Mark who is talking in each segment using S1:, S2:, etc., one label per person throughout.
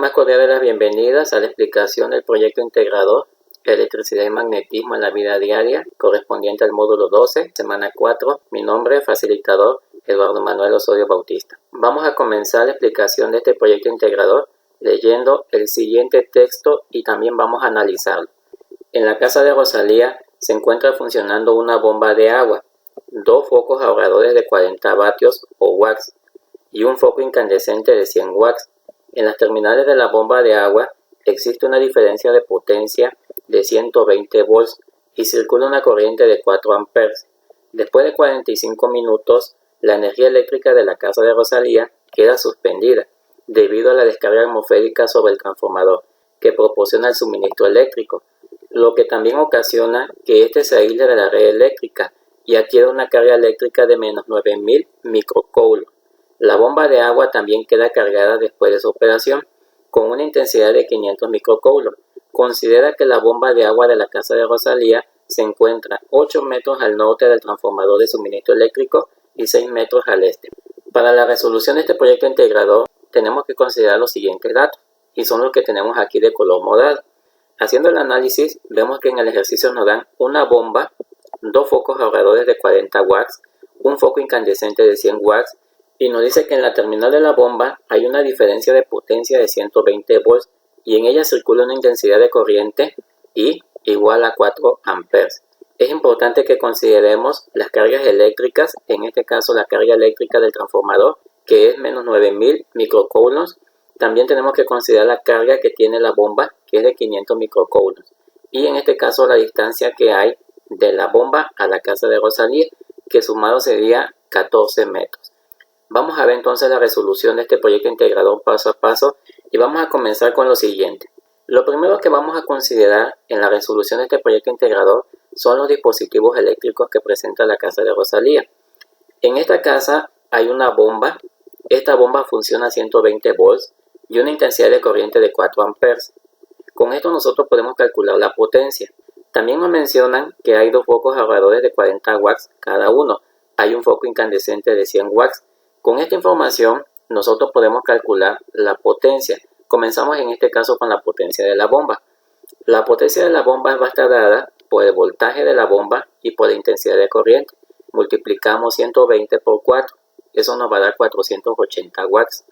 S1: más cordial de las bienvenidas a la explicación del proyecto integrador Electricidad y Magnetismo en la Vida Diaria, correspondiente al módulo 12, semana 4. Mi nombre, facilitador, Eduardo Manuel Osorio Bautista. Vamos a comenzar la explicación de este proyecto integrador leyendo el siguiente texto y también vamos a analizarlo. En la casa de Rosalía se encuentra funcionando una bomba de agua, dos focos ahorradores de 40 vatios o watts y un foco incandescente de 100 watts. En las terminales de la bomba de agua existe una diferencia de potencia de 120 volts y circula una corriente de 4 amperes. Después de 45 minutos, la energía eléctrica de la casa de Rosalía queda suspendida debido a la descarga atmosférica sobre el transformador que proporciona el suministro eléctrico, lo que también ocasiona que éste se aísle de la red eléctrica y adquiera una carga eléctrica de menos 9000 microcoulombs. La bomba de agua también queda cargada después de su operación con una intensidad de 500 microcoulombs. Considera que la bomba de agua de la casa de Rosalía se encuentra 8 metros al norte del transformador de suministro eléctrico y 6 metros al este. Para la resolución de este proyecto integrador tenemos que considerar los siguientes datos y son los que tenemos aquí de color morado. Haciendo el análisis vemos que en el ejercicio nos dan una bomba, dos focos ahorradores de 40 watts, un foco incandescente de 100 watts y nos dice que en la terminal de la bomba hay una diferencia de potencia de 120 volts y en ella circula una intensidad de corriente I igual a 4 amperes. Es importante que consideremos las cargas eléctricas, en este caso la carga eléctrica del transformador, que es menos 9000 microcoulombs. También tenemos que considerar la carga que tiene la bomba, que es de 500 microcoulombs. Y en este caso la distancia que hay de la bomba a la casa de Rosalía, que sumado sería 14 metros. Vamos a ver entonces la resolución de este proyecto integrador paso a paso y vamos a comenzar con lo siguiente. Lo primero que vamos a considerar en la resolución de este proyecto integrador son los dispositivos eléctricos que presenta la casa de Rosalía. En esta casa hay una bomba. Esta bomba funciona a 120 volts y una intensidad de corriente de 4 amperes. Con esto nosotros podemos calcular la potencia. También nos mencionan que hay dos focos ahorradores de 40 watts cada uno. Hay un foco incandescente de 100 watts. Con esta información nosotros podemos calcular la potencia. Comenzamos en este caso con la potencia de la bomba. La potencia de la bomba va a estar dada por el voltaje de la bomba y por la intensidad de corriente. Multiplicamos 120 por 4. Eso nos va a dar 480 watts.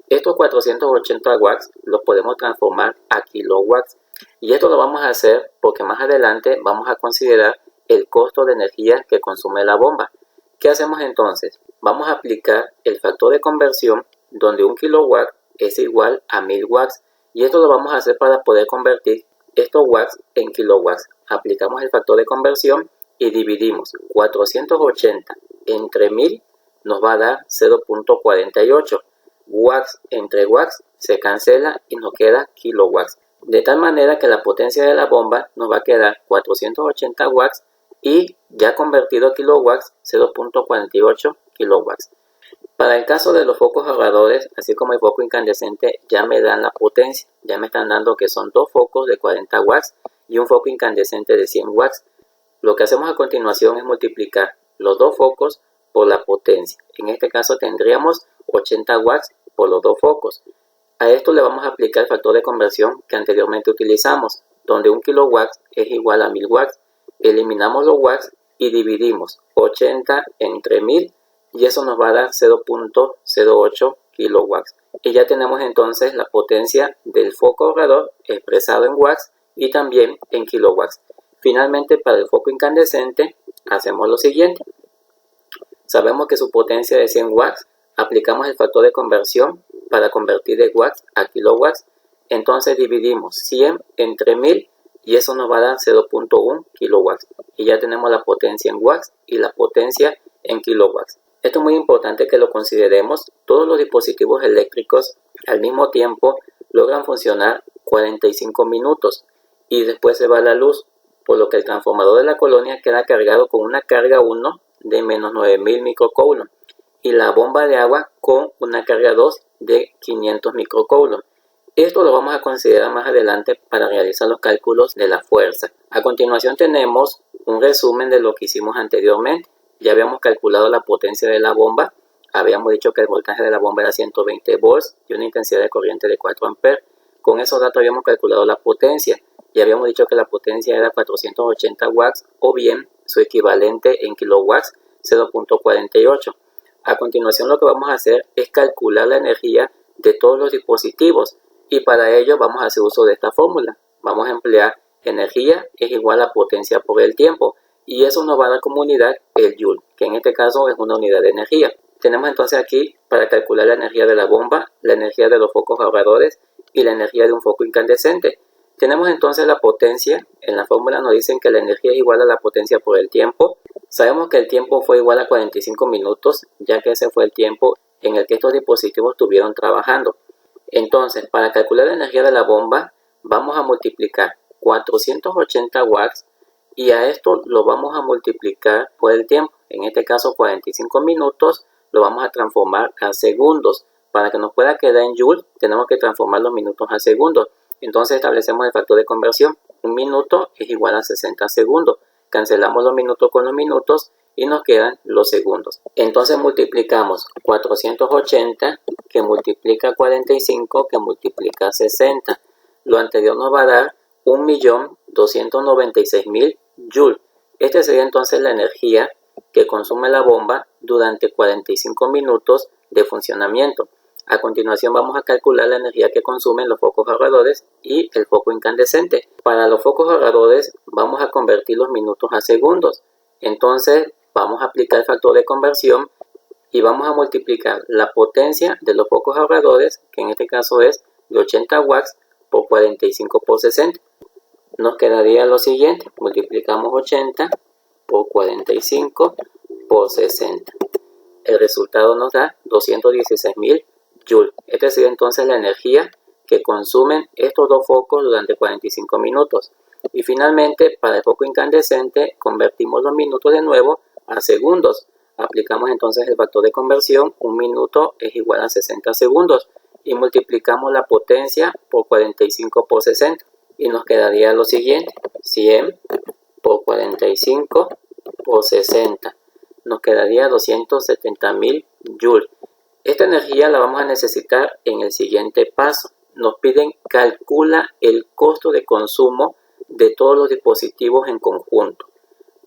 S1: Estos 480 watts los podemos transformar a kilowatts. Y esto lo vamos a hacer porque más adelante vamos a considerar el costo de energía que consume la bomba. ¿Qué hacemos entonces? Vamos a aplicar el factor de conversión donde 1 kilowatt es igual a 1000 watts y esto lo vamos a hacer para poder convertir estos watts en kilowatts. Aplicamos el factor de conversión y dividimos 480 entre 1000 nos va a dar 0.48. Watts entre watts se cancela y nos queda kilowatts. De tal manera que la potencia de la bomba nos va a quedar 480 watts y ya convertido a kilowatts 0.48 kilowatts. Para el caso de los focos ahorradores, así como el foco incandescente, ya me dan la potencia. Ya me están dando que son dos focos de 40 watts y un foco incandescente de 100 watts. Lo que hacemos a continuación es multiplicar los dos focos por la potencia. En este caso tendríamos 80 watts por los dos focos. A esto le vamos a aplicar el factor de conversión que anteriormente utilizamos, donde 1 kilowatt es igual a 1000 watts. Eliminamos los watts y dividimos 80 entre 1000 y eso nos va a dar 0.08 kilowatts. Y ya tenemos entonces la potencia del foco ahorrador expresado en watts y también en kilowatts. Finalmente, para el foco incandescente hacemos lo siguiente. Sabemos que su potencia es 100 watts. Aplicamos el factor de conversión para convertir de watts a kilowatts. Entonces dividimos 100 entre 1000 y eso nos va a dar 0.1 kilowatts. Y ya tenemos la potencia en watts y la potencia en kilowatts. Esto es muy importante que lo consideremos. Todos los dispositivos eléctricos al mismo tiempo logran funcionar 45 minutos y después se va la luz, por lo que el transformador de la colonia queda cargado con una carga 1 de menos 9000 microcoulombs y la bomba de agua con una carga 2 de 500 microcoulombs. Esto lo vamos a considerar más adelante para realizar los cálculos de la fuerza. A continuación tenemos un resumen de lo que hicimos anteriormente. Ya habíamos calculado la potencia de la bomba, habíamos dicho que el voltaje de la bomba era 120 volts y una intensidad de corriente de 4 amperes. Con esos datos habíamos calculado la potencia y habíamos dicho que la potencia era 480 watts o bien su equivalente en kilowatts 0.48. A continuación lo que vamos a hacer es calcular la energía de todos los dispositivos y para ello vamos a hacer uso de esta fórmula. Vamos a emplear energía es igual a potencia por el tiempo y eso nos va a dar como unidad el joule, que en este caso es una unidad de energía. Tenemos entonces aquí para calcular la energía de la bomba, la energía de los focos ahorradores y la energía de un foco incandescente. Tenemos entonces la potencia, en la fórmula nos dicen que la energía es igual a la potencia por el tiempo. Sabemos que el tiempo fue igual a 45 minutos, ya que ese fue el tiempo en el que estos dispositivos estuvieron trabajando. Entonces, para calcular la energía de la bomba, vamos a multiplicar 480 watts y a esto lo vamos a multiplicar por el tiempo. En este caso, 45 minutos lo vamos a transformar a segundos. Para que nos pueda quedar en joule, tenemos que transformar los minutos a segundos. Entonces establecemos el factor de conversión. Un minuto es igual a 60 segundos. Cancelamos los minutos con los minutos y nos quedan los segundos. Entonces multiplicamos 480 que multiplica 45 que multiplica 60. Lo anterior nos va a dar 1.296.000 joules. Esta sería entonces la energía que consume la bomba durante 45 minutos de funcionamiento. A continuación vamos a calcular la energía que consumen los focos ahorradores y el foco incandescente. Para los focos ahorradores vamos a convertir los minutos a segundos. Entonces vamos a aplicar el factor de conversión y vamos a multiplicar la potencia de los focos ahorradores, que en este caso es de 80 watts, por 45 por 60. Nos quedaría lo siguiente, multiplicamos 80 por 45 por 60. El resultado nos da 216.000 joules. Esta sería entonces la energía que consumen estos dos focos durante 45 minutos. Y finalmente, para el foco incandescente, convertimos los minutos de nuevo a segundos. Aplicamos entonces el factor de conversión, un minuto es igual a 60 segundos. Y multiplicamos la potencia por 45 por 60. Y nos quedaría lo siguiente, 100 por 45 por 60. Nos quedaría 270.000 joules. Esta energía la vamos a necesitar en el siguiente paso. Nos piden calcula el costo de consumo de todos los dispositivos en conjunto.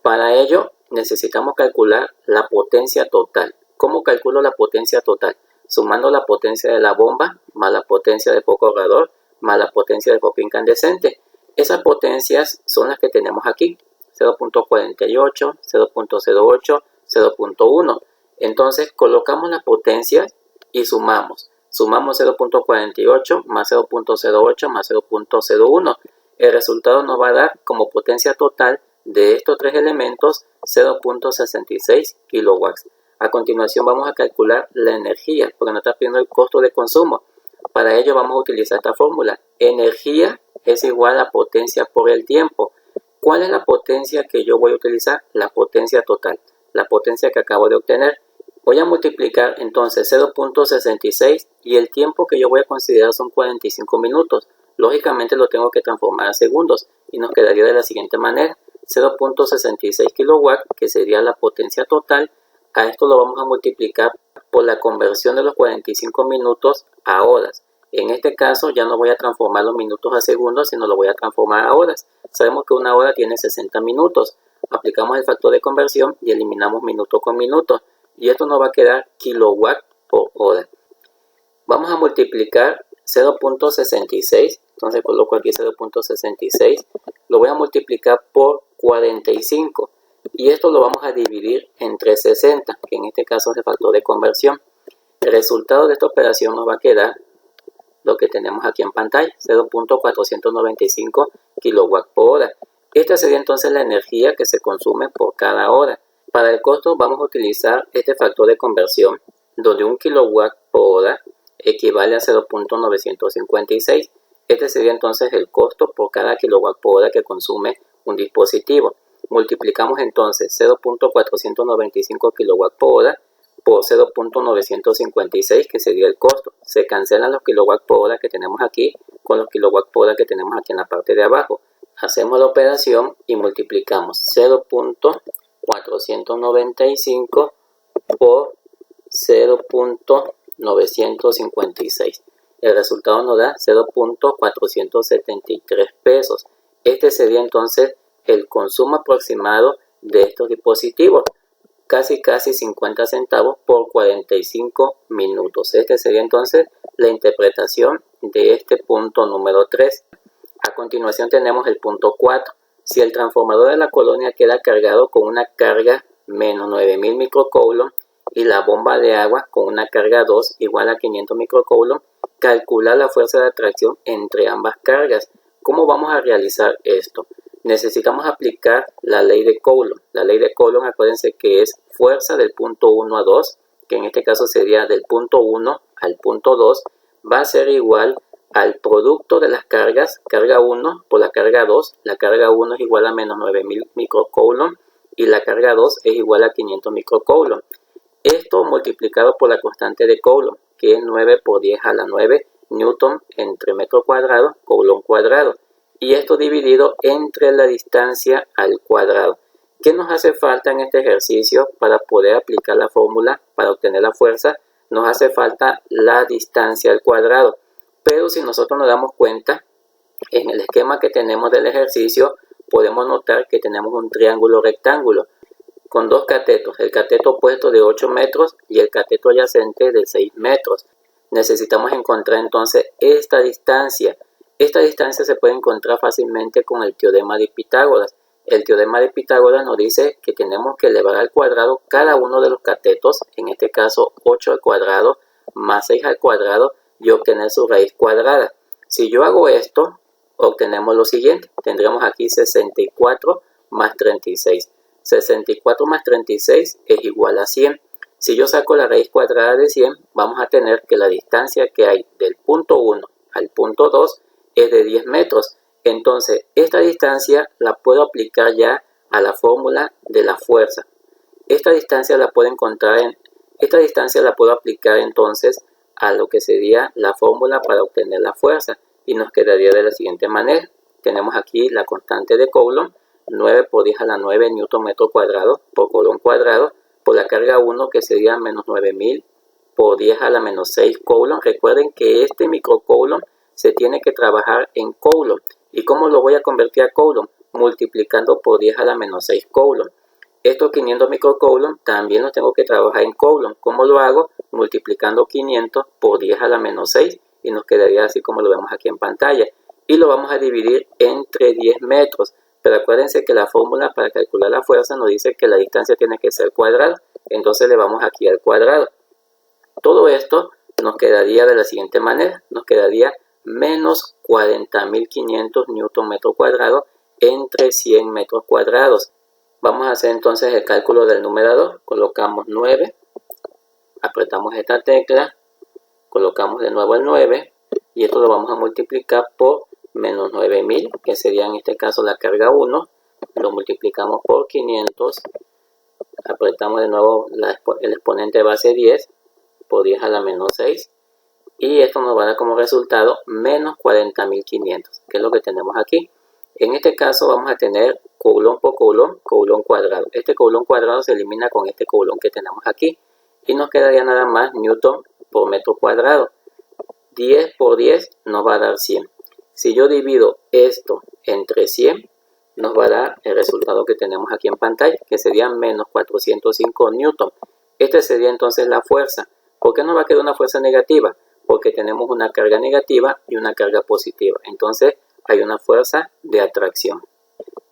S1: Para ello necesitamos calcular la potencia total. ¿Cómo calculo la potencia total? Sumando la potencia de la bomba más la potencia del foco ahorrador más la potencia del foco incandescente. Esas potencias son las que tenemos aquí. 0.48, 0.08, 0.1. Entonces colocamos las potencias y sumamos. Sumamos 0.48 más 0.08 más 0.01. El resultado nos va a dar como potencia total de estos tres elementos 0.66 kilowatts. A continuación vamos a calcular la energía porque nos está pidiendo el costo de consumo. Para ello vamos a utilizar esta fórmula. Energía es igual a potencia por el tiempo. ¿Cuál es la potencia que yo voy a utilizar? La potencia total, la potencia que acabo de obtener. Voy a multiplicar entonces 0.66 y el tiempo que yo voy a considerar son 45 minutos. Lógicamente lo tengo que transformar a segundos y nos quedaría de la siguiente manera. 0.66 kilowatts, que sería la potencia total. A esto lo vamos a multiplicar por la conversión de los 45 minutos a horas. En este caso ya no voy a transformar los minutos a segundos, sino lo voy a transformar a horas. Sabemos que una hora tiene 60 minutos. Aplicamos el factor de conversión y eliminamos minuto con minuto. Y esto nos va a quedar kilowatt por hora. Vamos a multiplicar 0.66. Entonces coloco aquí 0.66. Lo voy a multiplicar por 45. Y esto lo vamos a dividir entre 60, que en este caso es el factor de conversión. El resultado de esta operación nos va a quedar lo que tenemos aquí en pantalla, 0.495 kilowatt por hora. Esta sería entonces la energía que se consume por cada hora. Para el costo vamos a utilizar este factor de conversión, donde 1 kilowatt por hora equivale a 0.956. Este sería entonces el costo por cada kilowatt por hora que consume un dispositivo. Multiplicamos entonces 0.495 kilowatt por hora por 0.956, que sería el costo. Se cancelan los kilowatt por hora que tenemos aquí con los kilowatt por hora que tenemos aquí en la parte de abajo. Hacemos la operación y multiplicamos 0.495 por 0.956. el resultado nos da 0.473 pesos. Este sería entonces el consumo aproximado de estos dispositivos, casi 50 centavos por 45 minutos. Este sería entonces la interpretación de este punto número 3. A continuación tenemos el punto 4. Si el transformador de la colonia queda cargado con una carga menos 9000 microcoulomb y la bomba de agua con una carga 2 igual a 500 microcoulomb, calcular la fuerza de atracción entre ambas cargas. ¿Cómo vamos a realizar esto? Necesitamos aplicar la ley de Coulomb. La ley de Coulomb, acuérdense que es fuerza del punto 1 a 2, que en este caso sería del punto 1 al punto 2, va a ser igual al producto de las cargas, carga 1 por la carga 2. La carga 1 es igual a menos 9000 microcoulomb y la carga 2 es igual a 500 microcoulomb. Esto multiplicado por la constante de Coulomb, que es 9 por 10 a la 9 newton entre metro cuadrado, coulomb cuadrado. Y esto dividido entre la distancia al cuadrado. ¿Qué nos hace falta en este ejercicio para poder aplicar la fórmula para obtener la fuerza? Nos hace falta la distancia al cuadrado. Pero si nosotros nos damos cuenta, en el esquema que tenemos del ejercicio, podemos notar que tenemos un triángulo rectángulo con dos catetos, el cateto opuesto de 8 metros y el cateto adyacente de 6 metros. Necesitamos encontrar entonces esta distancia. Esta distancia se puede encontrar fácilmente con el teorema de Pitágoras. El teorema de Pitágoras nos dice que tenemos que elevar al cuadrado cada uno de los catetos, en este caso 8 al cuadrado más 6 al cuadrado, y obtener su raíz cuadrada. Si yo hago esto, obtenemos lo siguiente. Tendremos aquí 64 más 36. 64 más 36 es igual a 100. Si yo saco la raíz cuadrada de 100, vamos a tener que la distancia que hay del punto 1 al punto 2 es de 10 metros. Entonces, esta distancia la puedo aplicar ya a la fórmula de la fuerza. Esta distancia la puedo aplicar entonces a lo que sería la fórmula para obtener la fuerza y nos quedaría de la siguiente manera. Tenemos aquí la constante de Coulomb, 9 por 10 a la 9 newton metro cuadrado por coulomb cuadrado, por la carga 1 que sería menos 9000 por 10 a la menos 6 coulomb. Recuerden que este microcoulomb se tiene que trabajar en coulomb. ¿Y cómo lo voy a convertir a coulomb? Multiplicando por 10 a la menos 6 coulomb. Estos 500 microcoulomb también los tengo que trabajar en coulomb. ¿Cómo lo hago? Multiplicando 500 por 10 a la menos 6 y nos quedaría así como lo vemos aquí en pantalla. Y lo vamos a dividir entre 10 metros. Pero acuérdense que la fórmula para calcular la fuerza nos dice que la distancia tiene que ser cuadrada. Entonces le vamos aquí al cuadrado. Todo esto nos quedaría de la siguiente manera. Nos quedaría menos 40.500 newton metro cuadrado entre 100 metros cuadrados. Vamos a hacer entonces el cálculo del numerador. Colocamos 9, apretamos esta tecla, colocamos de nuevo el 9 y esto lo vamos a multiplicar por menos 9000, que sería en este caso la carga 1. Lo multiplicamos por 500, apretamos de nuevo el exponente base 10 por 10 a la menos 6 y esto nos va a dar como resultado menos 40.500, que es lo que tenemos aquí. En este caso vamos a tener coulomb por coulomb, coulomb cuadrado. Este coulomb cuadrado se elimina con este coulomb que tenemos aquí y nos quedaría nada más newton por metro cuadrado. 10 por 10 nos va a dar 100. Si yo divido esto entre 100, nos va a dar el resultado que tenemos aquí en pantalla, que sería menos 405 newton. Este sería entonces la fuerza. ¿Por qué nos va a quedar una fuerza negativa? Porque tenemos una carga negativa y una carga positiva. Entonces hay una fuerza de atracción.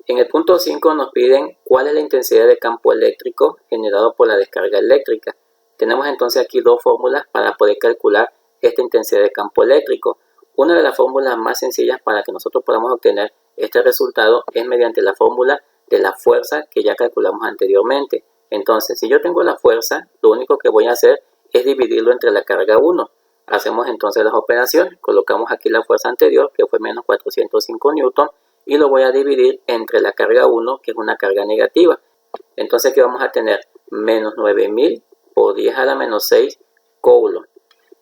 S1: En el punto 5 nos piden cuál es la intensidad de campo eléctrico generado por la descarga eléctrica. Tenemos entonces aquí dos fórmulas para poder calcular esta intensidad de campo eléctrico. Una de las fórmulas más sencillas para que nosotros podamos obtener este resultado es mediante la fórmula de la fuerza que ya calculamos anteriormente. Entonces, si yo tengo la fuerza, lo único que voy a hacer es dividirlo entre la carga 1. Hacemos entonces las operaciones, colocamos aquí la fuerza anterior, que fue menos 405 newton, y lo voy a dividir entre la carga 1, que es una carga negativa. Entonces, ¿qué vamos a tener? Menos 9000 por 10 a la menos 6 coulomb.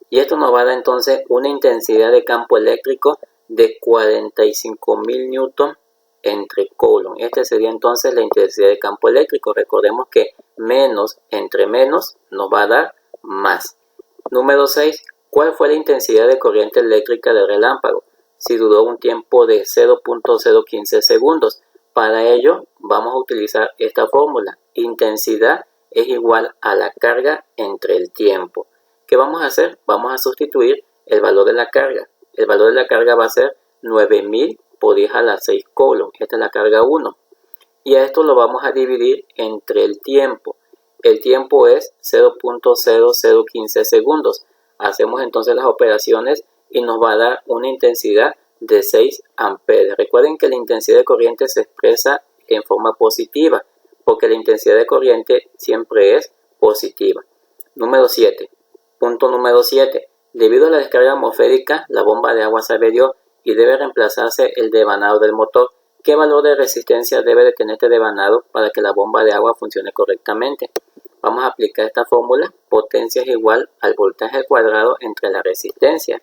S1: Y esto nos va a dar entonces una intensidad de campo eléctrico de 45.000 newton entre coulomb. Este sería entonces la intensidad de campo eléctrico. Recordemos que menos entre menos nos va a dar más. Número 6. ¿Cuál fue la intensidad de corriente eléctrica del relámpago? Si duró un tiempo de 0.015 segundos. Para ello vamos a utilizar esta fórmula. Intensidad es igual a la carga entre el tiempo. ¿Qué vamos a hacer? Vamos a sustituir el valor de la carga. El valor de la carga va a ser 9000 por 10 a la 6 coulomb. Esta es la carga 1. Y a esto lo vamos a dividir entre el tiempo. El tiempo es 0.0015 segundos. Hacemos entonces las operaciones y nos va a dar una intensidad de 6 amperes. Recuerden que la intensidad de corriente se expresa en forma positiva, porque la intensidad de corriente siempre es positiva. Número 7. Punto número 7. Debido a la descarga atmosférica, la bomba de agua se averió y debe reemplazarse el devanado del motor. ¿Qué valor de resistencia debe de tener este devanado para que la bomba de agua funcione correctamente? Vamos a aplicar esta fórmula. Potencia es igual al voltaje al cuadrado entre la resistencia.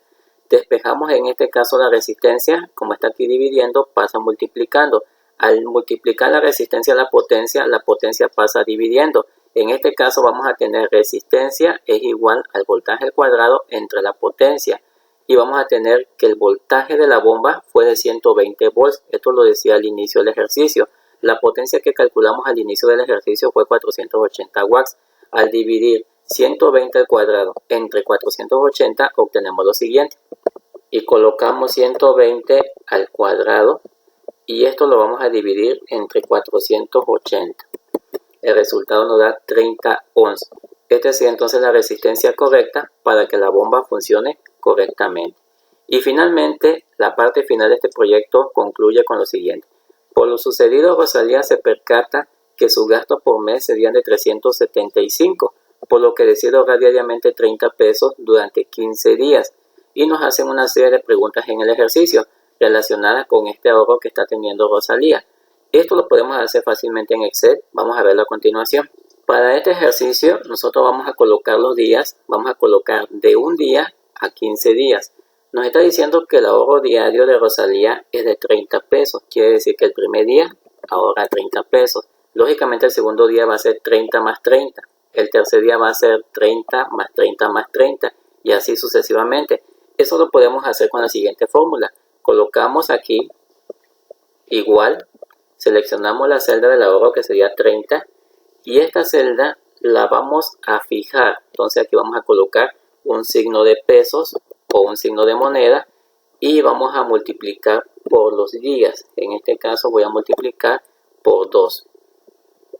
S1: Despejamos en este caso la resistencia, como está aquí dividiendo, pasa multiplicando. Al multiplicar la resistencia a la potencia pasa dividiendo. En este caso vamos a tener resistencia es igual al voltaje al cuadrado entre la potencia. Y vamos a tener que el voltaje de la bomba fue de 120 volts. Esto lo decía al inicio del ejercicio. La potencia que calculamos al inicio del ejercicio fue 480 watts. Al dividir 120 al cuadrado entre 480 obtenemos lo siguiente. Y colocamos 120 al cuadrado y esto lo vamos a dividir entre 480. El resultado nos da 30 ohms. Esta sería entonces la resistencia correcta para que la bomba funcione correctamente. Y finalmente, la parte final de este proyecto concluye con lo siguiente. Por lo sucedido, Rosalía se percata que sus gastos por mes serían de 375, por lo que decide ahorrar diariamente 30 pesos durante 15 días. Y nos hacen una serie de preguntas en el ejercicio relacionadas con este ahorro que está teniendo Rosalía. Esto lo podemos hacer fácilmente en Excel. Vamos a verlo a continuación. Para este ejercicio, nosotros vamos a colocar los días. Vamos a colocar de un día a 15 días. Nos está diciendo que el ahorro diario de Rosalía es de 30 pesos. Quiere decir que el primer día ahorra 30 pesos. Lógicamente el segundo día va a ser 30 más 30. El tercer día va a ser 30 más 30 más 30. Y así sucesivamente. Eso lo podemos hacer con la siguiente fórmula. Colocamos aquí igual. Seleccionamos la celda del ahorro que sería 30. Y esta celda la vamos a fijar. Entonces aquí vamos a colocar un signo de pesos o un signo de moneda y vamos a multiplicar por los días. En este caso voy a multiplicar por 2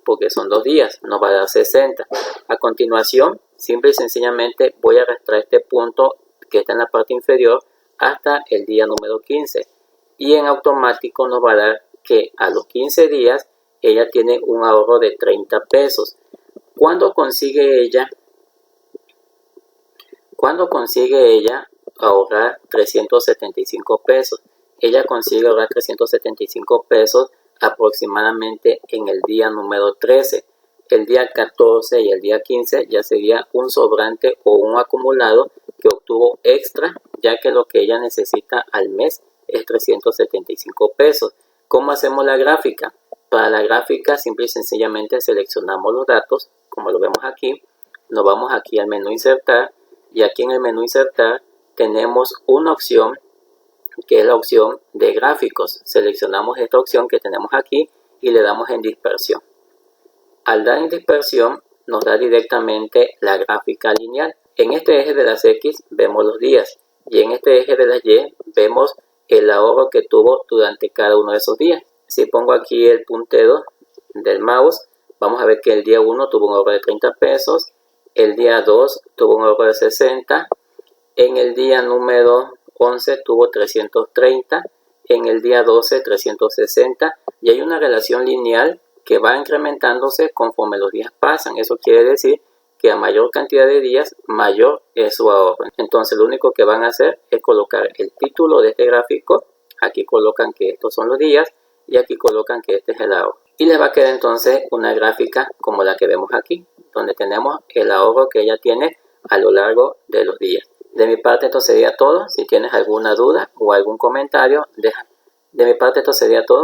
S1: porque son 2 días, nos va a dar 60. A continuación, simple y sencillamente voy a arrastrar este punto que está en la parte inferior hasta el día número 15 y en automático nos va a dar que a los 15 días ella tiene un ahorro de 30 pesos. ¿Cuándo consigue ella ahorrar 375 pesos? Ella consigue ahorrar 375 pesos aproximadamente en el día número 13. El día 14 y el día 15 ya sería un sobrante o un acumulado que obtuvo extra, ya que lo que ella necesita al mes es 375 pesos. ¿Cómo hacemos la gráfica? Para la gráfica simple y sencillamente seleccionamos los datos, como lo vemos aquí, nos vamos aquí al menú insertar y aquí en el menú insertar tenemos una opción que es la opción de gráficos. Seleccionamos esta opción que tenemos aquí y le damos en dispersión. Al dar en dispersión nos da directamente la gráfica lineal. En este eje de las X vemos los días y en este eje de las Y vemos el ahorro que tuvo durante cada uno de esos días. Si pongo aquí el puntero del mouse, vamos a ver que el día 1 tuvo un ahorro de 30 pesos, el día 2 tuvo un ahorro de 60, en el día número 11 tuvo 330, en el día 12 360 y hay una relación lineal que va incrementándose conforme los días pasan. Eso quiere decir que a mayor cantidad de días, mayor es su ahorro. Entonces lo único que van a hacer es colocar el título de este gráfico, aquí colocan que estos son los días y aquí colocan que este es el ahorro. Y les va a quedar entonces una gráfica como la que vemos aquí, donde tenemos el ahorro que ella tiene a lo largo de los días. De mi parte esto sería todo. Si tienes alguna duda o algún comentario,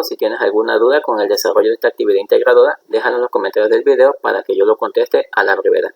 S1: Si tienes alguna duda con el desarrollo de esta actividad integradora, déjalo en los comentarios del video para que yo lo conteste a la brevedad.